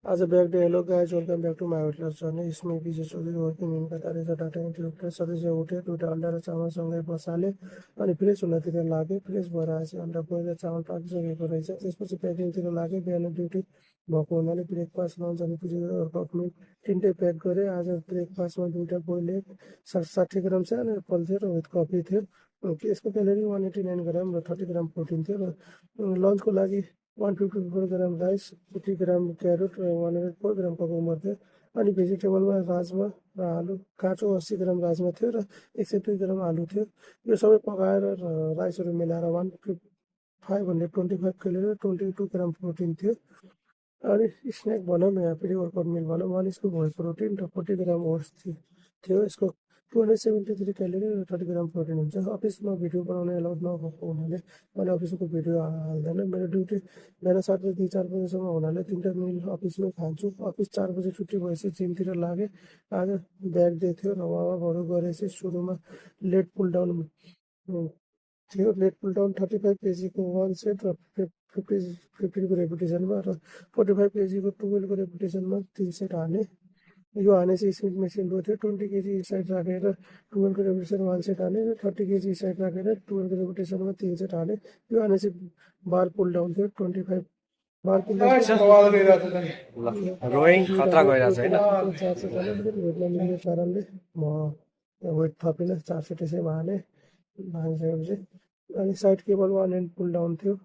As a back day, hello guys, welcome back to my outlet channel. इसमें Vijay Chaudhary working in Qatar as a data entry officer सदस्य उठे दुईटा अन्डा र चामलसँगै बसाले अनि फ्रेस हुनतिर लागे फ्रेस भएर आएपछि अन्डा बोइल र चामल पाकिसकेको रहेछ त्यसपछि प्याकिङतिर लागे बिहान ड्युटी भएको हुनाले ब्रेकफास्ट लन्च अनि पुरी तिनटै प्याक गरेँ आज ब्रेकफास्टमा दुईटा बोइल एग 60 ग्राम सानो एप्पल थियो र विथ कफी थियो यसको क्यालोरी 189 ग्राम र 30 ग्राम प्रोटिन थियो र लन्चको लागि 154 ग्राम राइस 50 ग्राम क्यारोट र 104 ग्राम ककुम्बर थियो अनि भेजिटेबलमा राजमा र आलु काँचो 80 ग्राम राजमा थियो र 102 ग्राम आलु थियो यो सबै पकाएर राइसहरू मिलाएर 525 क्यालोरी र 22 ग्राम प्रोटिन थियो अनि स्न्याक भनौँ या फेरि वर्कआउट मिल भनौँ 1 स्कुप भए प्रोटिन र 40 ग्राम ओट्स थियो यसको 273 क्यालोरी र 30 ग्राम प्रोटिन हुन्छ अफिसमा भिडियो बनाउने एलाउड नभएको हुनाले मैले अफिसको भिडियो हाल्दैन मेरो ड्युटी बिहान 7 बजी 4 बजीसम्म हुनाले तिनवटा मिल अफिसमै खान्छु अफिस 4 बजी छुट्टी भएपछि जिमतिर लागे आज ब्याग डे थियो र वार्मअपहरू गरेपछि सुरुमा लेट पुल डाउन थियो लेट पुल डाउन 35 केजीको 1 सेट र 15को रेपिटेसनमा र 45 केजीको 12 को रेपिटेसनमा 3 सेट हाने यो हानेपछि स्मिथ मेसिनको थियो 20 केजी साइड राखेर 12 को रेपिटेसन 1 सेट हाने र 30 केजी साइड राखेर 12 को रेपिटेसनमा 3 सेट हाने यो हानेपछि बार पुल डाउन थियो 25 बार पुल डाउन रोइङ खतरा गइरहेछ हैन 4 सेट हाने वेट नमिल्ने कारणले म वेट थपिनँ 4 सेट यसै हाने भागिसकेपछि अनि side cable 1 and pull down थियो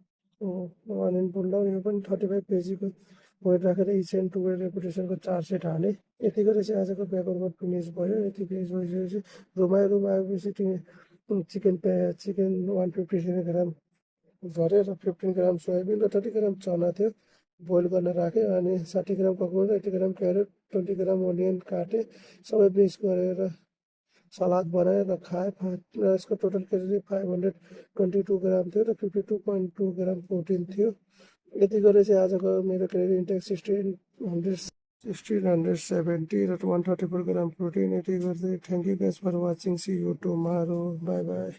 1 एन्ड पुल डाउन यो पनि 35 केजीको वेट राखेर इच एन्ड 2 रेपिटेसनको 4 सेट हाने यति गरेपछि आजको ब्याक वर्कआउट फिनिस भयो यति फिनिस भइसकेपछि रुम आएपछि चिकन 157 ग्राम गरेँ र 15 ग्राम सोयाबिन र 30 ग्राम चना थियो बोइल गर्न राखेँ अनि 60 ग्राम ककुर 80 ग्राम क्यारेट 20 ग्राम ओनियन काटेँ सबै मिक्स गरेर सलाद बनाएर खाएँ र यसको टोटल क्यालोरी 522 ग्राम थियो र 52.2 ग्राम प्रोटिन थियो यति गरेपछि आजको मेरो क्यालोरी इन्टेक 1670 र 134 ग्राम प्रोटिन यति गर्दै thank you guys for watching see you tomorrow bye by